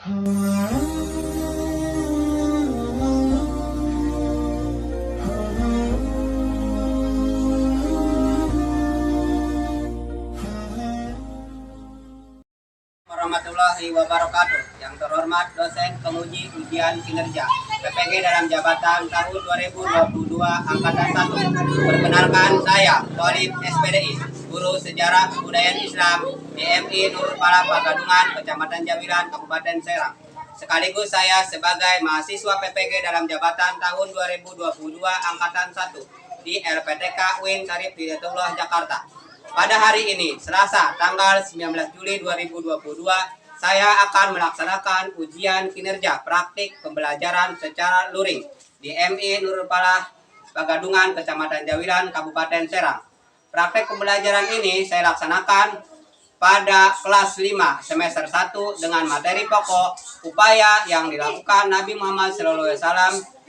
Warahmatullahi wabarakatuh. Yang terhormat dosen penguji ujian kinerja PPG dalam jabatan tahun 2022 angkatan 1. Perkenalkan, saya Thalib SPDI, guru sejarah kebudayaan Islam DMI Nurul Falah Pagadungan, Kecamatan Jawilan, Kabupaten Serang. Sekaligus saya sebagai mahasiswa PPG dalam jabatan tahun 2022 angkatan 1 di LPTK UIN Syarif Hidayatullah Jakarta. Pada hari ini, Selasa, tanggal 19 Juli 2022, saya akan melaksanakan ujian kinerja praktik pembelajaran secara luring di MI Nurul Falah Pagadungan, Kecamatan Jawilan, Kabupaten Serang. Praktik pembelajaran ini saya laksanakan pada kelas 5 semester 1 dengan materi pokok upaya yang dilakukan Nabi Muhammad SAW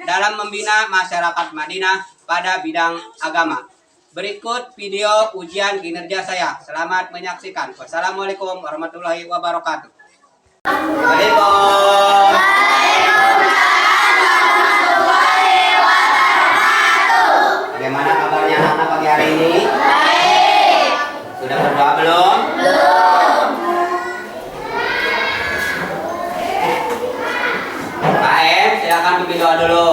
dalam membina masyarakat Madinah pada bidang agama. Berikut video ujian kinerja saya. Selamat menyaksikan. Wassalamualaikum warahmatullahi wabarakatuh. Waalaikumsalam. Bagaimana kabarnya anak pagi hari ini? Baik. Sudah berdoa belum? Belum. Pak M, silakan pimpin doa dulu.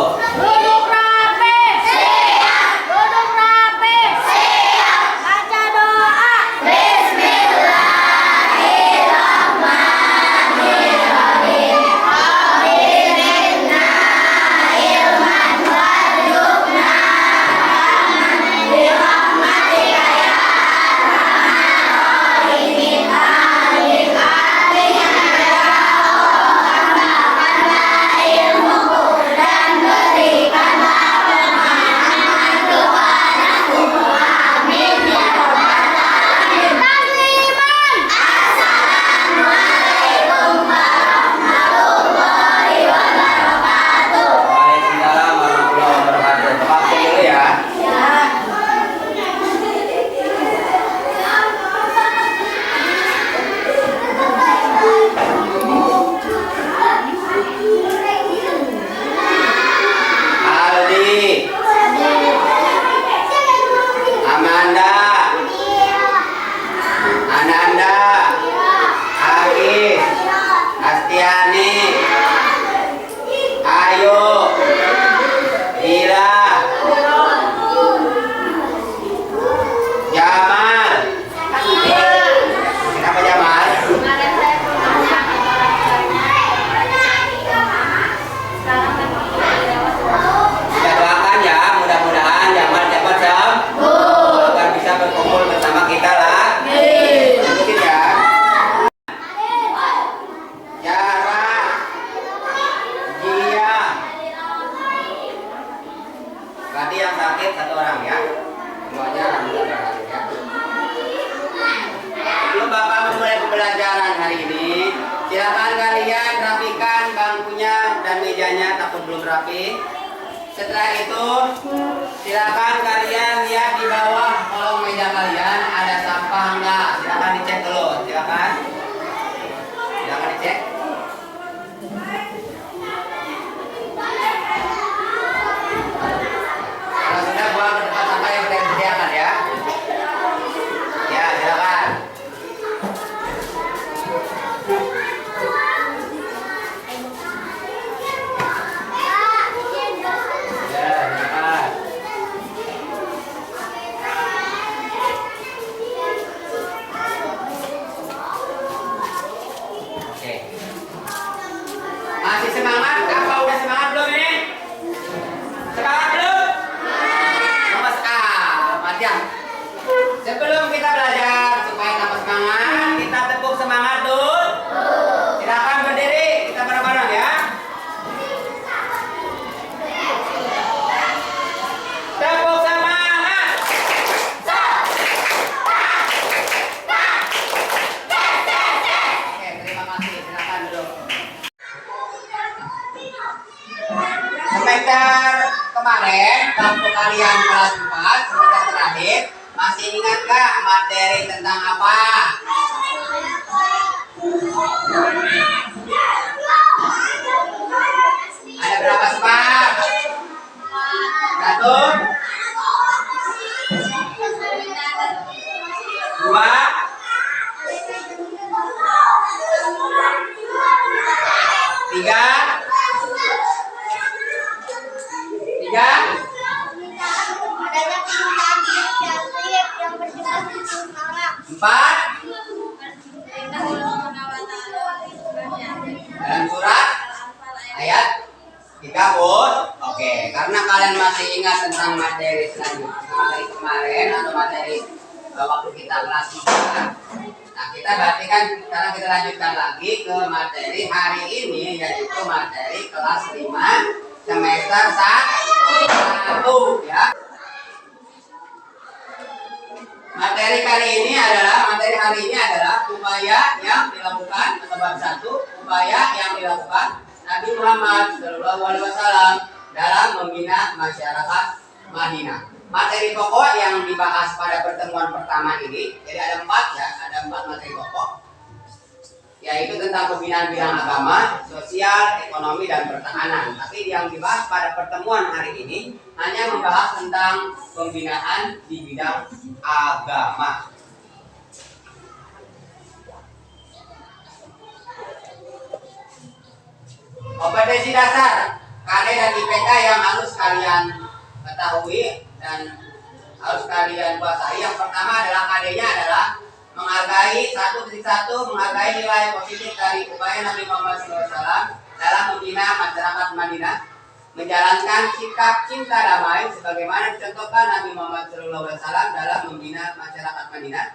Berarti yang sakit satu orang ya, semuanya alhamdulillah ya. Sebelum Bapak memulai pembelajaran hari ini, silakan kalian rapikan bangkunya dan mejanya takut belum rapi. Setelah itu, silakan kalian lihat di bawah kolong meja kalian ada sampah enggak. Silakan dicek dulu, silakan dicek. Masih semangat? Apa udah semangat belum ini? Semangat belum? Nomor amat ya. Sebelum kita belajar supaya tambah semangat, kita tepuk semangat dulu. Silakan berdiri, kita bareng-bareng ya. Tepuk semangat. Oke, terima kasih. Silakan duduk. Semester kemarin waktu kalian kelas 4 semester terakhir masih ingat gak materi tentang apa? Tiga. Tiga. Adanya permintaan inisiatif yang bersifat orang. Empat. Dalam surat ayat 30. Oke, karena kalian masih ingat tentang materi selanjutnya, materi kemarin atau materi waktu kita kelas 4. Nah, kita berarti kan sekarang kita lanjutkan lagi ke materi hari ini, yaitu materi kelas 5 semester 1 ya. Materi hari ini adalah upaya yang dilakukan atau bab 1, upaya yang dilakukan Nabi Muhammad SAW dalam membina masyarakat Madinah. Materi pokok yang dibahas pada pertemuan pertama ini, jadi ada 4 materi pokok, yaitu tentang pembinaan bidang agama, sosial, ekonomi, dan pertahanan. Tapi yang dibahas pada pertemuan hari ini hanya membahas tentang pembinaan di bidang agama. Kompetensi dasar KD dan IPK yang harus kalian ketahui dan harus kalian kuasai. Yang pertama adalah KD-nya adalah menghargai 1.1 menghargai nilai positif dari upaya Nabi Muhammad SAW dalam membina masyarakat Madinah, menjalankan sikap cinta damai sebagaimana dicontohkan Nabi Muhammad SAW dalam membina masyarakat Madinah,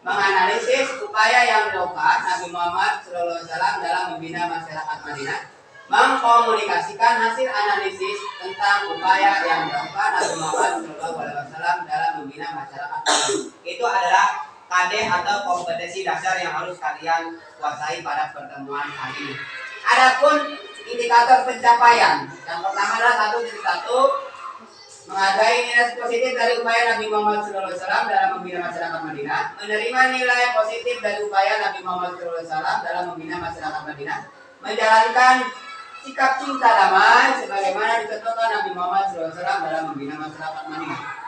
menganalisis upaya yang dilakukan Nabi Muhammad SAW dalam membina masyarakat Madinah, mengkomunikasikan hasil analisis tentang upaya yang dilakukan Nabi Muhammad SAW dalam membina masyarakat Madinah. Itu adalah KD atau kompetensi dasar yang harus kalian kuasai pada pertemuan hari ini. Adapun indikator pencapaian, yang pertama adalah 1.1 menghargai nilai positif dari upaya Nabi Muhammad SAW dalam membina masyarakat Madinah, menerima nilai positif dari upaya Nabi Muhammad SAW dalam membina masyarakat Madinah, menjalankan sikap cinta damai sebagaimana dicontohkan Nabi Muhammad SAW dalam membina masyarakat Madinah.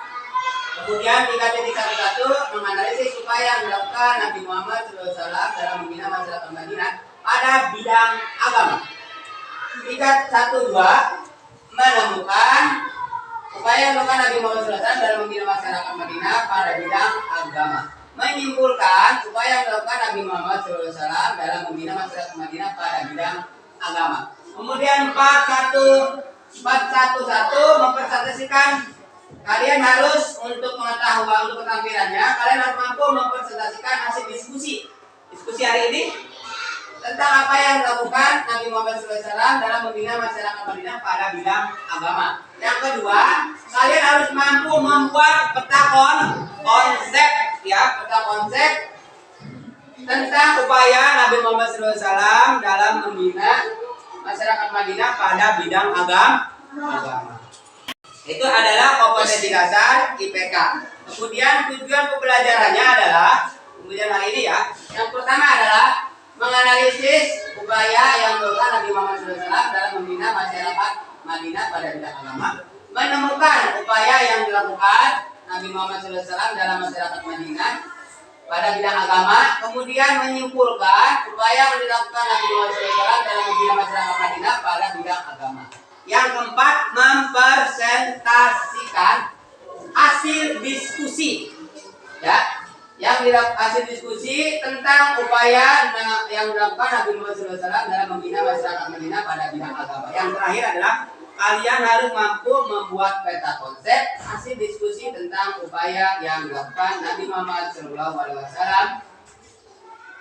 Kemudian 3.11 menganalisis upaya yang dilakukan Nabi Muhammad SAW dalam membina masyarakat Madinah pada bidang agama. 3.12 menemukan upaya yang dilakukan Nabi Muhammad SAW dalam membina masyarakat Madinah pada bidang agama. Menyimpulkan upaya yang dilakukan Nabi Muhammad SAW dalam membina masyarakat Madinah pada bidang agama. Kemudian 4.1.1 mempresentasikan. Kalian harus untuk pengetahuan, untuk keterampilannya, kalian harus mampu mempresentasikan hasil diskusi hari ini tentang apa yang dilakukan Nabi Muhammad SAW dalam membina masyarakat Madinah pada bidang agama. Yang kedua, kalian harus mampu membuat peta konsep tentang upaya Nabi Muhammad SAW dalam membina masyarakat Madinah pada bidang agama. Itu adalah kompetensi dasar IPK. Kemudian tujuan pembelajarannya adalah, kemudian hari ini ya, yang pertama adalah menganalisis upaya yang dilakukan Nabi Muhammad SAW dalam membina masyarakat Madinah pada bidang agama, menemukan upaya yang dilakukan Nabi Muhammad SAW dalam masyarakat Madinah pada bidang agama, kemudian menyimpulkan upaya yang dilakukan Nabi Muhammad SAW dalam membina masyarakat Madinah pada bidang agama. Yang keempat, mempresentasikan hasil diskusi, ya, hasil diskusi tentang upaya yang dilakukan Nabi Muhammad SAW dalam membina masyarakat Madinah pada bidang agama. Yang terakhir adalah kalian harus mampu membuat peta konsep hasil diskusi tentang upaya yang dilakukan Nabi Muhammad SAW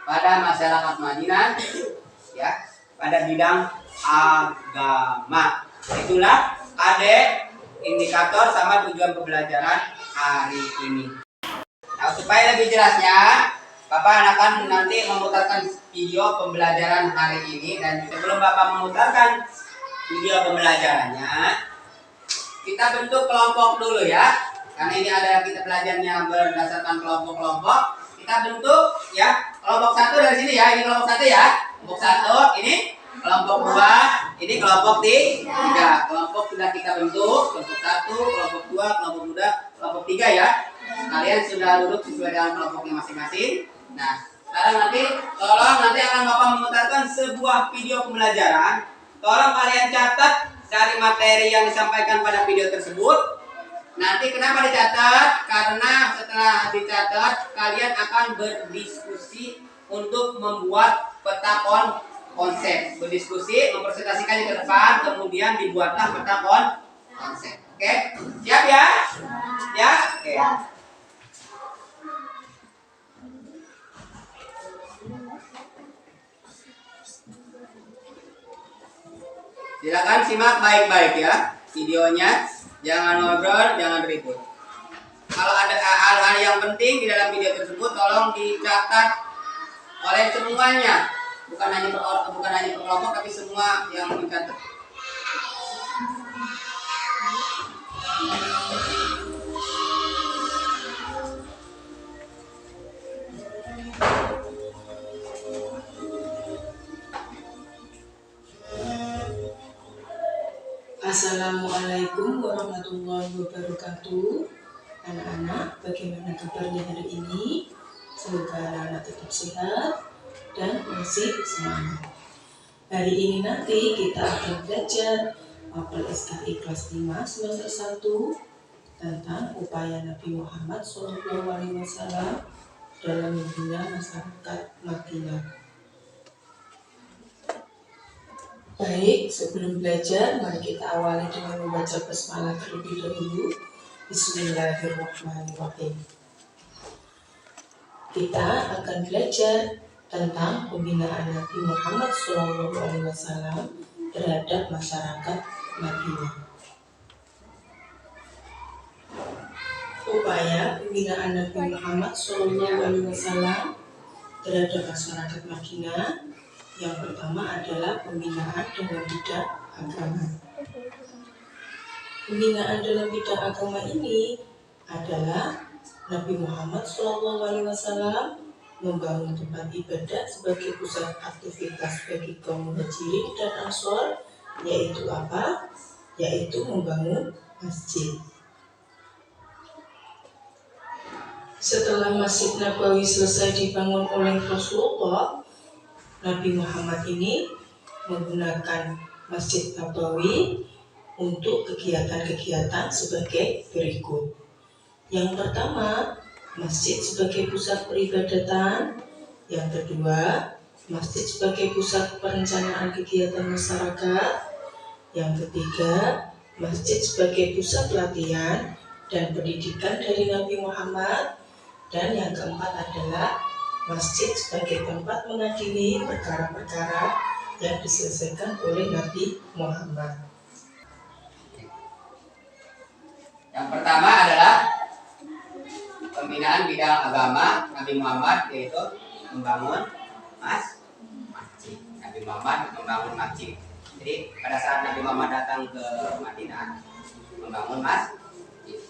pada masyarakat Madinah, ya, pada bidang agama. Itulah KD, indikator sama tujuan pembelajaran hari ini. Nah, supaya lebih jelasnya, Bapak akan nanti memutarkan video pembelajaran hari ini, dan sebelum Bapak memutarkan video pembelajarannya, kita bentuk kelompok dulu ya. Karena ini adalah kita belajarnya berdasarkan kelompok-kelompok. Kita bentuk ya, kelompok 1 dari sini ya, ini kelompok 1 ya. Kelompok 1 ini, kelompok 2 ini, kelompok 3. Kelompok sudah kita bentuk, kelompok 1, kelompok 2, kelompok 3 ya. Kalian sudah duduk sesuai dengan kelompoknya masing-masing. Nah, sekarang nanti tolong nanti akan Bapak memutarkan sebuah video pembelajaran tolong kalian catat dari materi yang disampaikan pada video tersebut. Nanti kenapa dicatat? Karena setelah dicatat kalian akan berdiskusi untuk membuat peta konsep. Berdiskusi, mempresentasikannya ke depan, kemudian dibuatlah peta konsep. Oke? Siap ya? Ya? Oke. Silakan simak baik-baik ya videonya. Jangan ngobrol, jangan ribut. Kalau ada hal-hal yang penting di dalam video tersebut, tolong dicatat oleh semuanya. Bukan hanya per kelompok, tapi semua yang dicatat. Assalamualaikum warahmatullahi wabarakatuh. Anak-anak, bagaimana kabarnya hari ini? Semoga anak-anak tetap sehat dan masih semangat. Hari ini nanti kita akan belajar mapel SKI kelas 5 semester 1 tentang upaya Nabi Muhammad SAW dalam membina masyarakat Madinah. Baik, sebelum belajar, mari kita awali dengan membaca basmalah terlebih dahulu. Bismillahirrahmanirrahim. Kita akan belajar tentang pembinaan Nabi Muhammad SAW terhadap masyarakat Madinah. Upaya pembinaan Nabi Muhammad SAW terhadap masyarakat Madinah. Yang pertama adalah pembinaan dalam bidang agama. Pembinaan dalam bidang agama ini adalah Nabi Muhammad SAW membangun tempat ibadah sebagai pusat aktivitas bagi kaum muhajirin dan ansor, yaitu apa? Yaitu membangun masjid. Setelah Masjid Nabawi selesai dibangun oleh Rasulullah, Nabi Muhammad ini menggunakan Masjid Nabawi untuk kegiatan-kegiatan sebagai berikut. Yang pertama, masjid sebagai pusat peribadatan. Yang kedua, masjid sebagai pusat perencanaan kegiatan masyarakat. Yang ketiga, masjid sebagai pusat latihan dan pendidikan dari Nabi Muhammad. Dan yang keempat adalah masjid sebagai tempat mengadili perkara-perkara yang diselesaikan oleh Nabi Muhammad. Yang pertama adalah pembinaan bidang agama Nabi Muhammad, yaitu membangun masjid. Nabi Muhammad membangun masjid. Jadi pada saat Nabi Muhammad datang ke Madinah membangun masjid.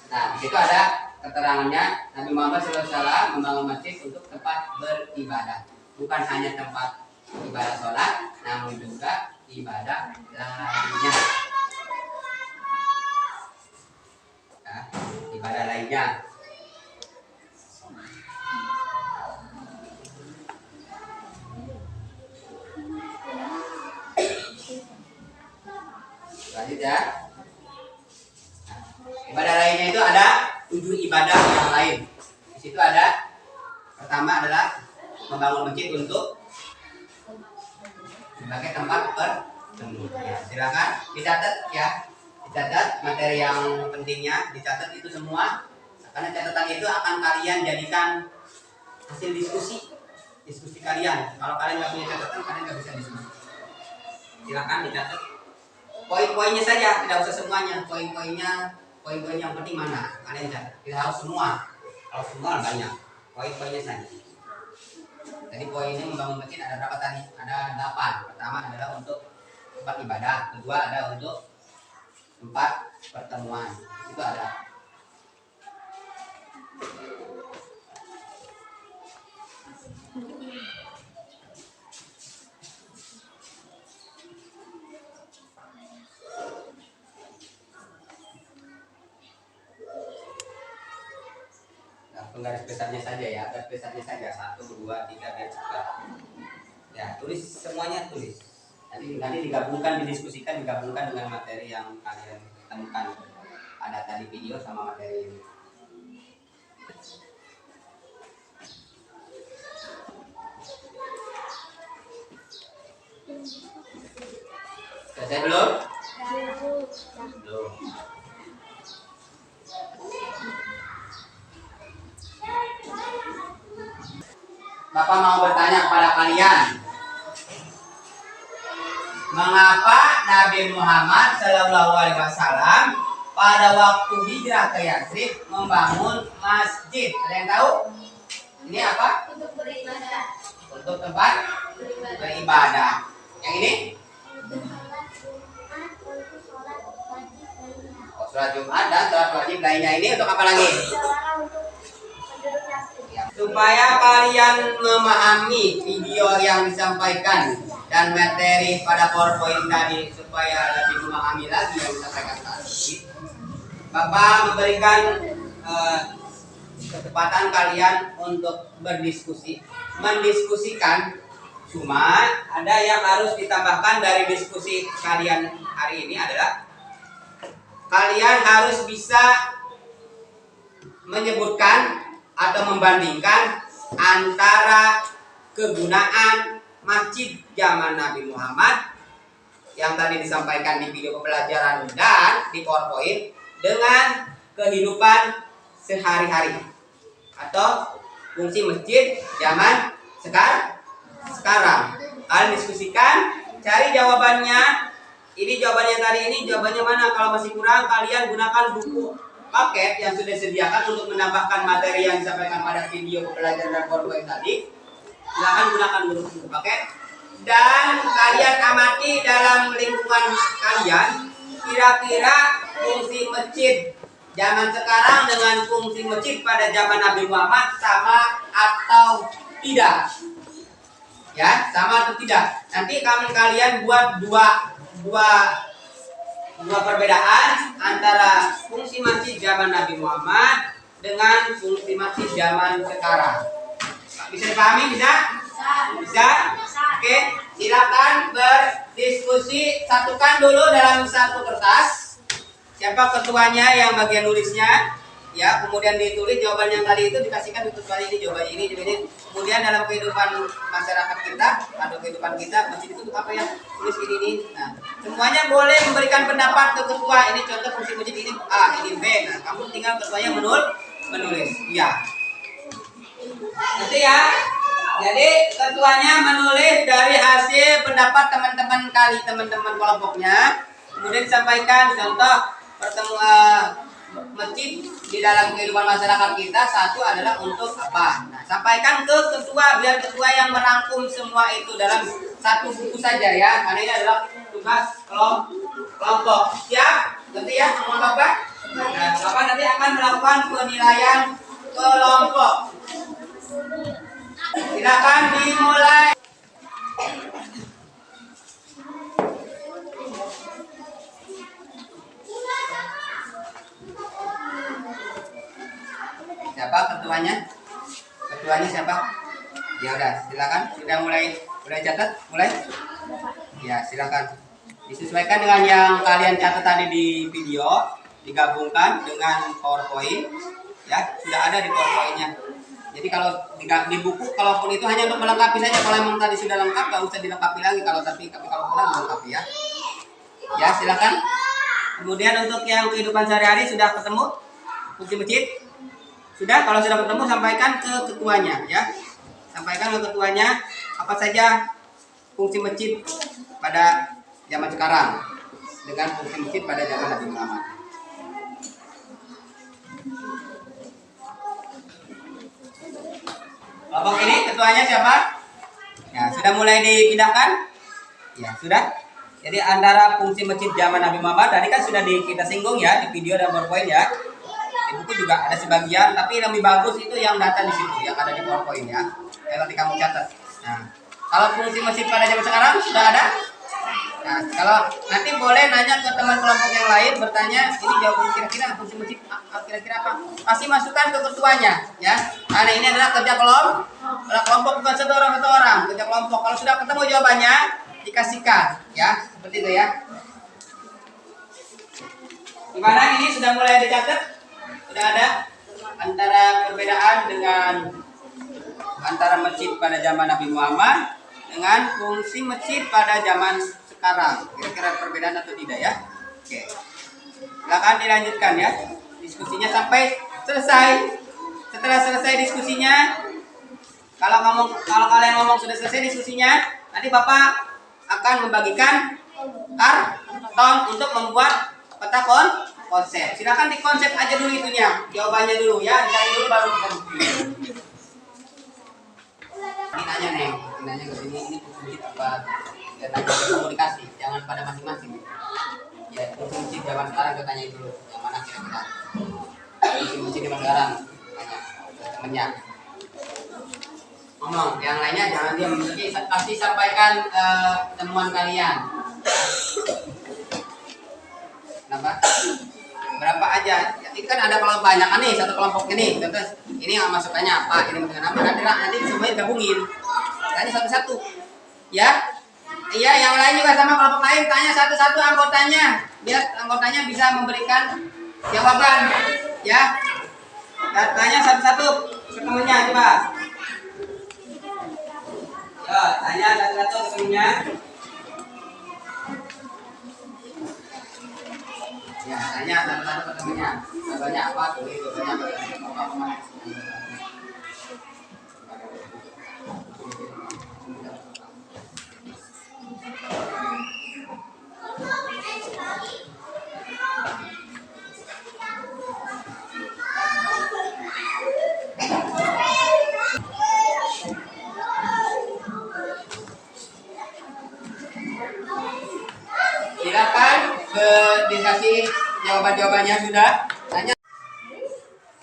Nah, di situ ada keterangannya, Nabi Muhammad SAW membangun masjid untuk tempat beribadah, bukan hanya tempat ibadah sholat, namun juga ibadah lainnya. Nah, ibadah lainnya. Lanjut ya. Ibadah lainnya itu ada 7 ibadah yang lain. Di situ ada, pertama adalah membangun masjid untuk sebagai tempat bertemu. Ya, silakan dicatat ya, dicatat materi yang pentingnya, dicatat itu semua. Karena catatan itu akan kalian jadikan hasil diskusi kalian. Kalau kalian nggak punya catatan, kalian nggak bisa diskusi. Silakan dicatat poin-poinnya saja, tidak usah semuanya. Poin-poin yang penting mana? Kalian catat. Tidak harus semua. Kalau semua banyak. Poin-poinnya saja. Jadi poinnya membangun masjid ada berapa tadi? Ada 8. Pertama adalah untuk tempat ibadah. Kedua ada untuk tempat pertemuan. Itu ada. Garis besarnya saja ya, garis besarnya saja 1, 2, 3 biar cepat. Ya, tulis semuanya, tulis. Nanti digabungkan, didiskusikan, digabungkan dengan materi yang kalian temukan. Ada tadi video sama materi ini. Selesai belum? Belum. Bapak mau bertanya kepada kalian, mengapa Nabi Muhammad SAW pada waktu hijrah ke Yatsrib membangun masjid? Ada yang tahu? Ini apa? Untuk beribadah. Untuk tempat beribadah. Yang ini? Oh, sholat Jumat dan sholat wajib lainnya. Ini untuk apa lagi? Supaya kalian memahami video yang disampaikan dan materi pada PowerPoint tadi, supaya lebih memahami lagi yang disampaikan tadi, Bapak memberikan kesempatan kalian untuk berdiskusi, mendiskusikan. Cuma ada yang harus ditambahkan dari diskusi kalian hari ini adalah kalian harus bisa menyebutkan atau membandingkan antara kegunaan masjid zaman Nabi Muhammad yang tadi disampaikan di video pembelajaran dan di PowerPoint dengan kehidupan sehari-hari atau fungsi masjid zaman sekarang. Kalian diskusikan, cari jawabannya. Ini jawabannya tadi, ini jawabannya mana? Kalau masih kurang, kalian gunakan buku paket yang sudah disediakan untuk menambahkan materi yang disampaikan pada video pembelajaran dan PowerPoint tadi. Silakan gunakan buku paket dan kalian amati dalam lingkungan kalian kira-kira fungsi masjid zaman sekarang dengan fungsi masjid pada zaman Nabi Muhammad sama atau tidak? Ya, sama atau tidak? Nanti kalian buat dua perbedaan antara fungsi masjid zaman Nabi Muhammad dengan fungsi masjid zaman sekarang. Bisa dipahami? Bisa? Oke, silakan berdiskusi. Satukan dulu dalam satu kertas. Siapa ketuanya yang bagian nulisnya? Ya, kemudian ditulis jawaban yang tadi itu dikasihkan untuk soal ini, jawabannya ini. Kemudian dalam kehidupan masyarakat kita atau kehidupan kita, masjid itu apa ya? Tulis ini. Nah, semuanya boleh memberikan pendapat ke ketua. Ini contoh fungsi masjid, ini A, ini B. Nah, kamu tinggal ketuanya menulis. Ya. Nanti ya. Jadi ketuanya menulis dari hasil pendapat teman-teman kelompoknya. Kemudian disampaikan contoh pertemuan masjid di dalam kehidupan masyarakat kita, satu adalah untuk apa. Nah, sampaikan ke ketua biar ketua yang merangkum semua itu dalam satu buku saja ya. Karena ini adalah tugas kelompok. Siap? Nanti ya sama Bapak. Nah, Bapak nanti akan melakukan penilaian kelompok. Silakan dimulai. Siapa ketuanya? Ketuanya siapa? Ya udah, silakan. Sudah mulai catat? Mulai? Ya, silakan. Disesuaikan dengan yang kalian catat tadi di video, digabungkan dengan PowerPoint. Ya, sudah ada di PowerPoint-nya. Jadi kalau di buku, kalaupun itu hanya untuk melengkapi saja. Kalau memang tadi sudah lengkap, nggak usah dilengkapi lagi. Kalau kurang dilengkapi ya. Ya, silakan. Kemudian untuk yang kehidupan sehari-hari sudah ketemu fungsi masjid? Sudah, kalau sudah ketemu sampaikan ke ketuanya ya. Sampaikan ke ketuanya apa saja fungsi masjid pada zaman sekarang dengan fungsi masjid pada zaman Nabi Muhammad. Kelompok ini ketuanya siapa? Ya, sudah mulai dipindahkan? Ya, sudah. Jadi antara fungsi masjid zaman Nabi Muhammad tadi kan sudah kita singgung ya di video dan PowerPoint ya. Di buku juga ada sebagian, tapi lebih bagus itu yang data di situ yang ada di PowerPoint ya. Nanti kamu catat. Nah, kalau fungsi masjid pada zaman sekarang sudah ada. Nah, kalau nanti boleh nanya ke teman kelompok yang lain, bertanya ini jawaban kira-kira fungsi masjid kira-kira apa? Pasti masukkan ke ketuanya ya. Karena ini adalah kerja kelompok bukan satu orang, kerja kelompok. Kalau sudah ketemu jawabannya, dikasihkan, ya, seperti itu ya. Gimana ini sudah mulai dicatat? Sudah ada antara perbedaan dengan antara masjid pada zaman Nabi Muhammad dengan fungsi masjid pada zaman sekarang. Kira-kira perbedaan atau tidak ya? Oke. Silakan dilanjutkan ya. Diskusinya sampai selesai. Setelah selesai diskusinya, kalau kalian ngomong sudah selesai diskusinya, nanti Bapak akan membagikan karton untuk membuat peta konsep. Silakan dikonsep aja dulu itunya, jawabannya dulu ya. Cari dulu baru kita bukti. Ini nanya nih, nanya ke sini ini fungsi apa? Ya, tanya komunikasi, jangan pada masing-masing. Ya, fungsi zaman sekarang kita tanya dulu, yang mana kira-kira? Fungsi zaman sekarang, tanya temennya. Ngomong, yang lainnya jangan diam. Pasti sampaikan temuan kalian. Kenapa? Berapa aja? Ini kan ada kelompok banyak kan nih, satu kelompok ini. Terus ini yang masukannya apa? Ini dengan apa? Nanti semuanya gabungin. Tanya satu-satu. Ya? Iya, yang lain juga sama kelompok lain tanya satu-satu anggotanya. Biar anggotanya bisa memberikan jawaban. Ya? Dan tanya satu-satu ke temennya coba. Ya, tanya satu-satu ke temennya. Ya, tanya satu-satu ke temennya. Jawabannya apa? Tulis jawabannya apa? Silakan dikasih jawaban-jawabannya sudah. Tanya.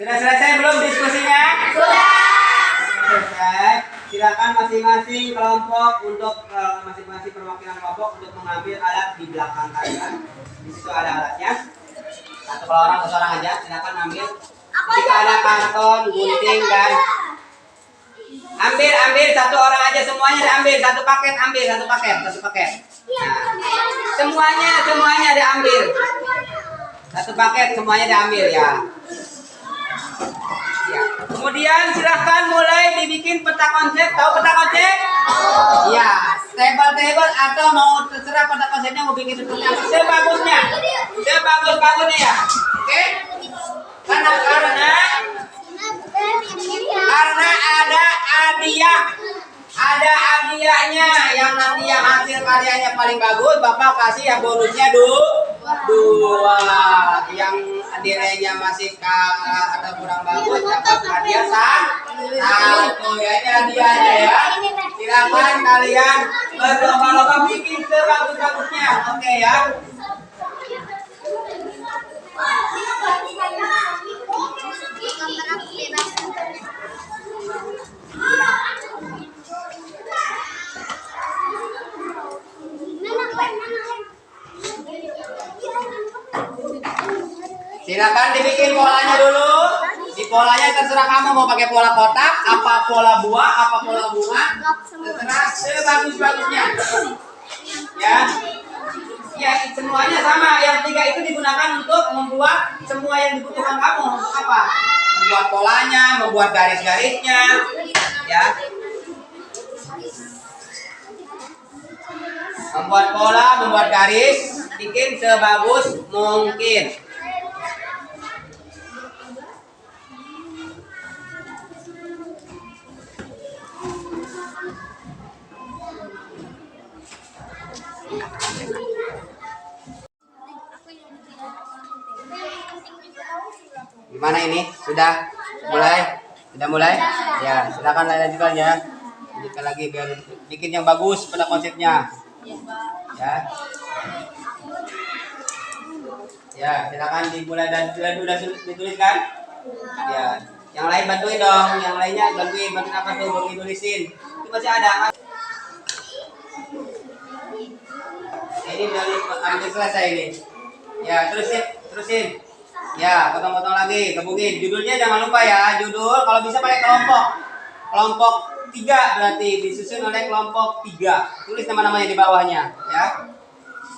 Sudah selesai belum diskusinya? Sudah. Selesai. Silakan masing-masing kelompok untuk masing-masing perwakilan kelompok untuk mengambil alat di belakang kalian. Di situ ada alatnya. Satu orang aja. Silakan ambil. Jika ada karton, gunting dan ambil satu orang aja semuanya diambil satu paket Nah, semuanya diambil satu paket semuanya diambil ya. Ya. Kemudian silahkan mulai dibikin peta konsep. Tahu peta konsep? Ya, table atau mau terserah peta konsepnya mau bikin seperti apa sebagusnya ya. Oke? Karena ada hadiahnya yang nanti yang hasil karyanya paling bagus Bapak kasih yang bonusnya dua, yang nilainya masih kalah atau kurang bagus dapat hadiah satu ya. Ini hadiahnya ya. Silakan kalian berlomba-lomba bikin sebagus-bagusnya. Oke ya. Silakan dibikin polanya dulu. Di polanya terserah kamu mau pakai pola kotak, apa pola buah, apa pola bunga, terserah sebagus-bagusnya. Ya. Ya, semuanya sama. Yang tiga itu digunakan untuk membuat semua yang dibutuhkan kamu. Untuk apa? Membuat polanya, membuat garis-garisnya. Ya. Membuat pola, membuat garis, bikin sebagus mungkin. Gimana ini? Sudah mulai? Sudah mulai? Ya, silakan lanjutkan ya. Lanjutkan lagi biar bikin yang bagus pada konsepnya. Ya. Ya, silakan dimulai dan sudah dituliskan. Ya, yang lain bantuin dong. Yang lainnya bantuin apa tuh? Bantuin tulisin. Itu masih ada. Ini dari hampir selesai ini. Ya, terusin. Ya, potong-potong lagi, gabungin. Judulnya jangan lupa ya, judul kalau bisa pakai kelompok 3 berarti disusun oleh kelompok 3. Tulis nama-namanya di bawahnya ya.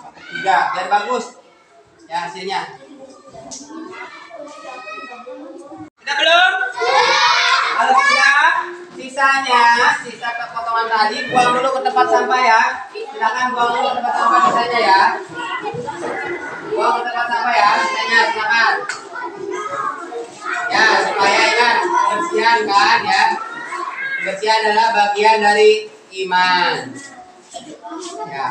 Kelompok 3 biar bagus ya hasilnya. Sudah belum? Kalau sudah, sisa potongan tadi buang dulu ke tempat sampah ya. Silakan buang dulu ke tempat sampah sisanya ya. Buang ke tempat sampah ya, sisanya silakan. Ya, supaya ingat kebersihan kan ya. Kebersihan adalah bagian dari iman. Ya.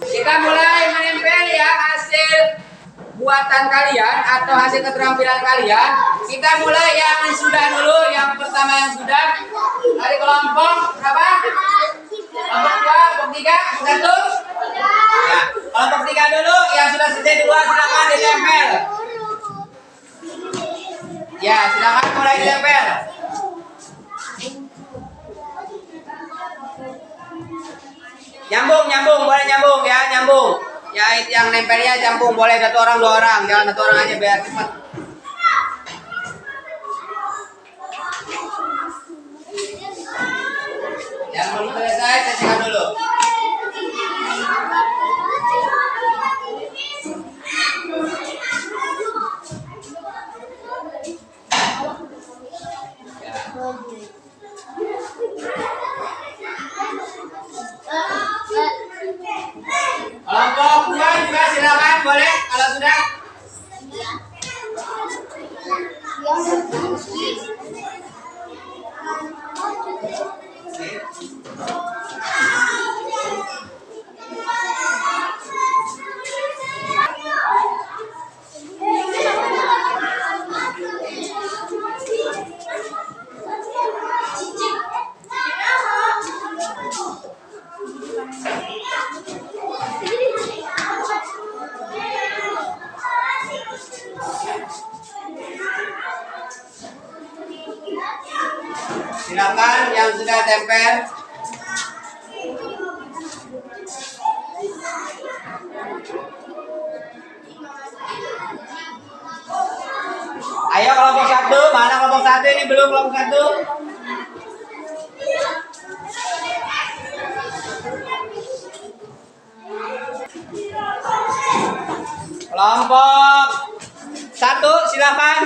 Kita mulai menempel ya hasil buatan kalian atau hasil keterampilan kalian. Kita mulai yang sudah dulu. Yang pertama yang sudah dari kelompok berapa? Kelompok 2, kelompok 3, 1. Ya, kelompok 3 dulu yang sudah selesai duluan silakan ditempel. Ya, silakan mulai ditempel. Nyambung, boleh nyambung ya, nyambung. Ya, yang nempelnya nyambung, boleh 1 orang 2 orang, jangan 1 orang aja biar cepat. Yang belum selesai, saya cekak dulu. Kelompok 2 juga silakan boleh kalau sudah. Silakan yang sudah tempel. Ayo kelompok 1, mana kelompok 1 ini belum kelompok 1? Kelompok 1 silakan.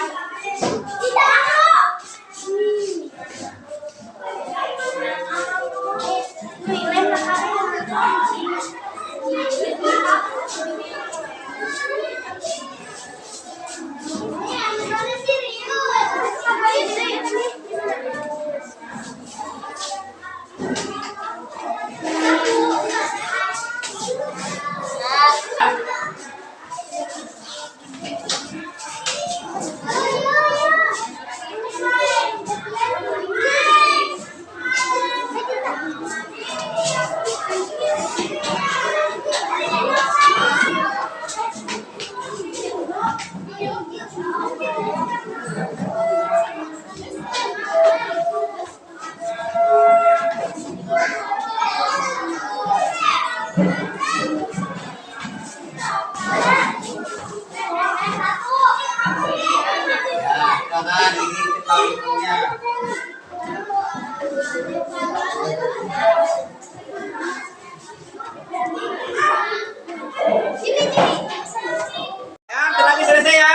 Selesai ya?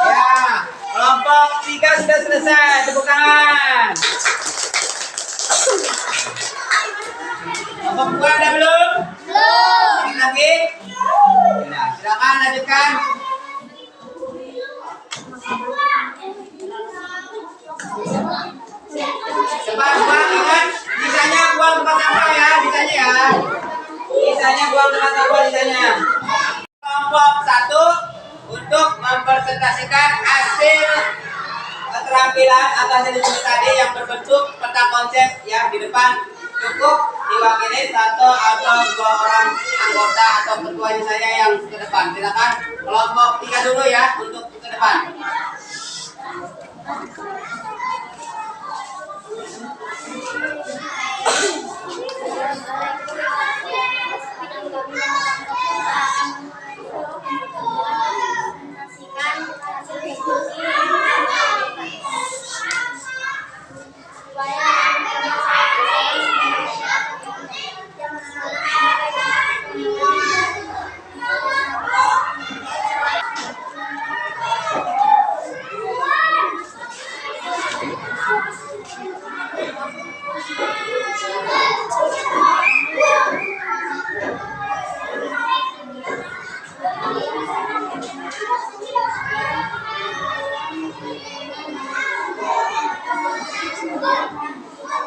Ya, kelompok 3 sudah selesai. Tepuk tangan. Kelompok 2 ada belum? Belum. Ini lagi? Nah, silakan lanjutkan. Cepat buang, ingat. Sisanya buang tempat sampah ya, sisanya ya. Sisanya buang tempat sampah sisanya. Kelompok 1 untuk mempresentasikan hasil keterampilan atau hasil diskusi tadi yang berbentuk peta konsep yang di depan cukup diwakili 1 atau 2 orang anggota atau ketuanya saya yang ke depan. Silakan kelompok 3 dulu ya untuk ke depan.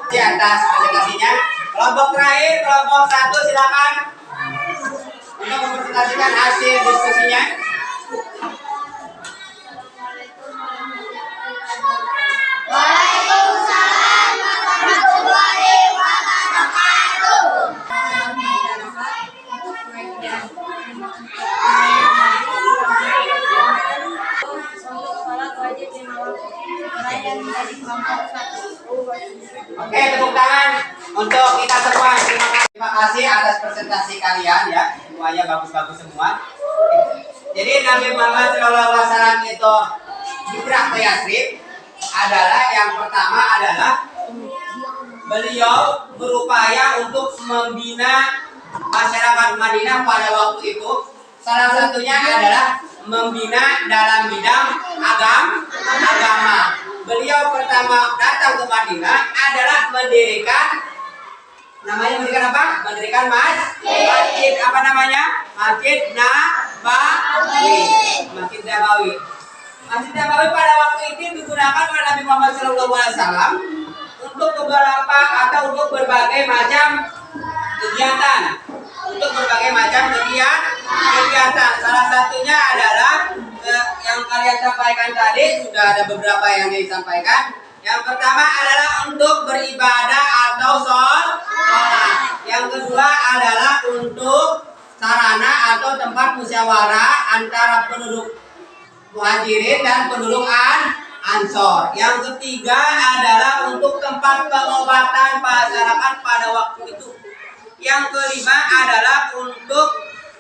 Di atas presentasinya. Kelompok terakhir, kelompok 1 silakan untuk mempresentasikan hasil diskusinya. Waalaikumsalam warahmatullahi wabarakatuh. Untuk sholat wajib 5 waktu. Raya menjadi kelompok 1. Oke, tepuk tangan untuk kita semua. Terima kasih atas presentasi kalian ya. Semuanya bagus-bagus semua. Jadi Nabi Muhammad SAW itu hijrah ke Yatsrib adalah yang pertama adalah beliau berupaya untuk membina masyarakat Madinah pada waktu itu. Salah satunya adalah membina dalam bidang agama. Beliau pertama datang ke Madinah adalah mendirikan apa? Mendirikan masjid. Apa namanya? Masjid Nabawi. Masjid Nabawi. Masjid Nabawi pada waktu itu digunakan oleh Nabi Muhammad SAW untuk beberapa atau untuk berbagai macam kegiatan. Salah satunya adalah yang kalian sampaikan tadi, sudah ada beberapa yang disampaikan. Yang pertama adalah untuk beribadah atau sholat. Yang kedua adalah untuk sarana atau tempat musyawarah antara penduduk Muhajirin dan penduduk Ansor. Yang ketiga adalah untuk tempat pengobatan masyarakat pada waktu itu. Yang kelima adalah untuk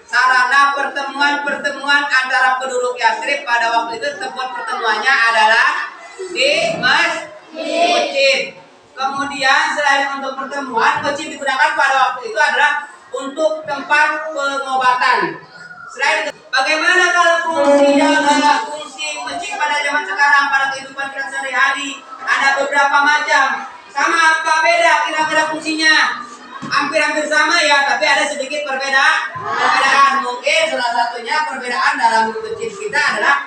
sarana pertemuan antara penduduk Yatsrib pada waktu itu. Tempat pertemuannya adalah di masjid. Kemudian selain untuk pertemuan, masjid digunakan pada waktu itu adalah untuk tempat pengobatan. Selain bagaimana kalau fungsi masjid pada zaman sekarang, pada kehidupan kita sehari-hari? Ada beberapa macam. Sama apa beda kira-kira fungsinya? Hampir-hampir sama ya, tapi ada sedikit perbedaan. Mungkin salah satunya perbedaan dalam masjid kita adalah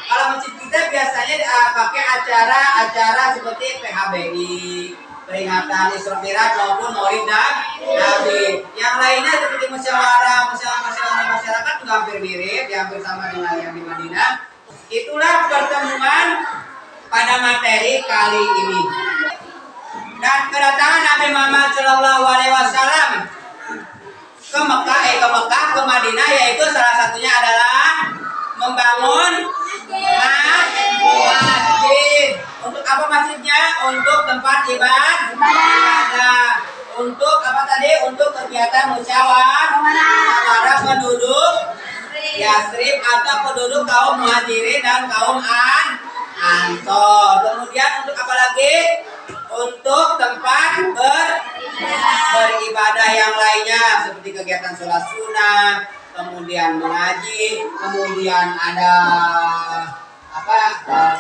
kalau masjid kita biasanya pakai acara seperti PHBI, peringatan Isra Mi'raj maupun Maulid Nabi. Yang lainnya seperti musyawarah masyarakat juga hampir mirip, hampir sama dengan yang di Madinah. Itulah pertemuan pada materi kali ini. Dan kedatangan Nabi Muhammad SAW ke Madinah, yaitu salah satunya adalah membangun masjid. Untuk apa masjidnya? Untuk tempat ibadah. Untuk apa tadi? Untuk kegiatan musyawarah penduduk Yatsrib atau penduduk kaum Muhajirin dan kaum Ansor. Kemudian untuk apa lagi? Untuk tempat beribadah yang lainnya seperti kegiatan sholat sunnah, kemudian mengaji, kemudian ada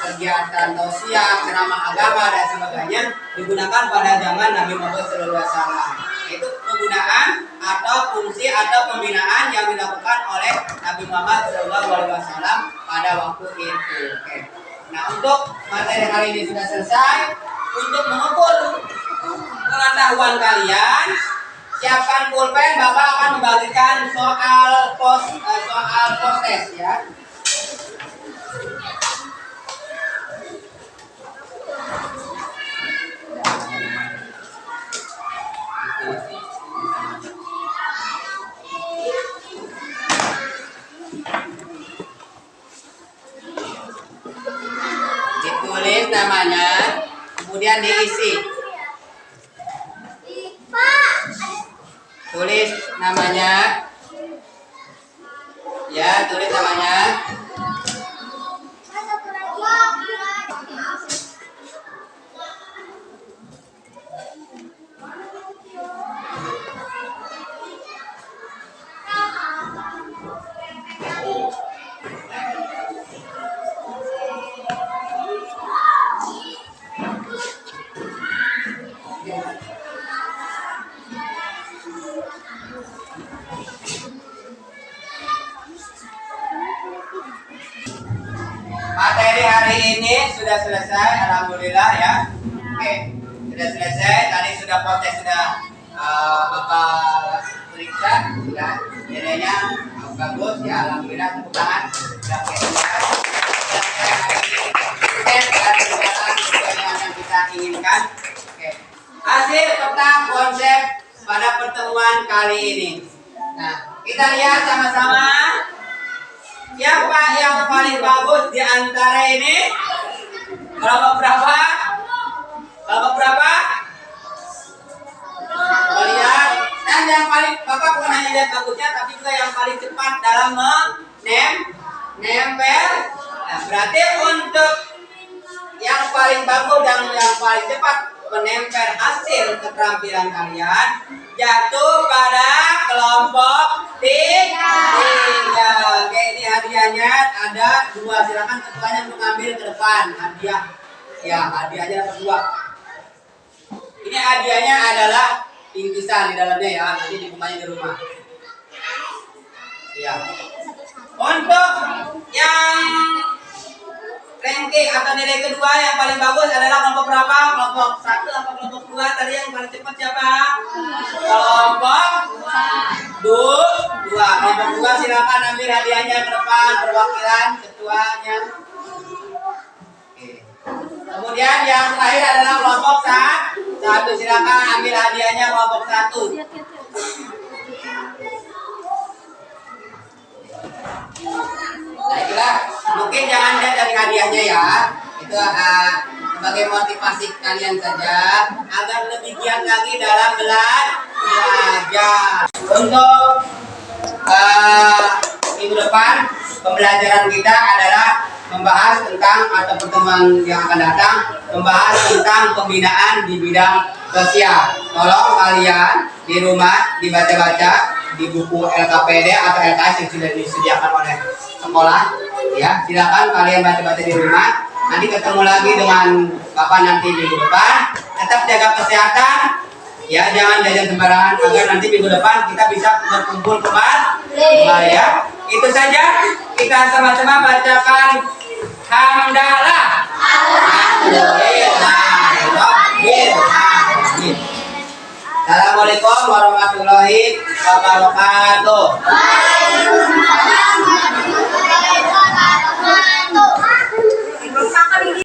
kegiatan tausiah, ceramah agama dan sebagainya digunakan pada zaman Nabi Muhammad SAW. Itu penggunaan atau fungsi atau pembinaan yang dilakukan oleh Nabi Muhammad SAW pada waktu itu. Oke. Nah, untuk materi hari ini sudah selesai. Untuk mengukur pengetahuan kalian, siapkan pulpen. Bapak akan membagikan soal post test ya. Ditulis namanya, kemudian diisi. Tulis namanya. Ya, tulis namanya. sudah selesai, alhamdulillah ya. Oke, sudah selesai. Tadi sudah proses, sudah Bapak periksa, sudah nilainya bagus ya, alhamdulillah, tepuk tangan. Sudah yang kita inginkan. Oke. Hasil peta konsep pada pertemuan kali ini. Nah, kita lihat sama-sama. Siapa yang paling bagus di antara ini? Kelompok berapa? Kelompok berapa? Lihat. Dan yang paling, Bapak bukan hanya lihat bagusnya, tapi juga yang paling cepat dalam nempel. Nah, berarti untuk yang paling bagus dan yang paling cepat menempel hasil keterampilan kalian jatuh pada kelompok tiga. Oke, ini hadiahnya ada 2. Silakan ketuanya untuk ambil ke depan hadiah. Ya, hadiahnya dapat 2. Ini hadiahnya adalah bingkisan di dalamnya ya. Nanti dibukanya di rumah. Ya. Untuk yang ranking atau nilai kedua yang paling bagus adalah kelompok berapa? Kelompok 1 atau kelompok 2? Tadi yang paling cepat siapa? Kelompok 2. Kelompok 2 silakan ambil hadiahnya ke depan, perwakilan ketuanya. Oke. Kemudian yang terakhir adalah kelompok 1. Silakan ambil hadiahnya kelompok 1. Nah, itulah, mungkin jangan lihat dari hadiahnya ya. Itu sebagai motivasi kalian saja agar lebih giat lagi dalam belajar. Untuk minggu depan pembelajaran kita adalah membahas tentang, atau pertemuan yang akan datang membahas tentang pembinaan di bidang sosial. Tolong kalian di rumah dibaca-baca di buku LKPD atau LKS yang sudah disediakan oleh sekolah ya. Silakan kalian baca-baca di rumah. Nanti ketemu lagi dengan Bapak nanti minggu depan. Tetap jaga kesehatan ya, jangan jajan sembarangan agar nanti minggu depan kita bisa berkumpul kembali ya. Itu saja, kita sama-sama bacakan hamdalah. Assalamualaikum warahmatullahi wabarakatuh.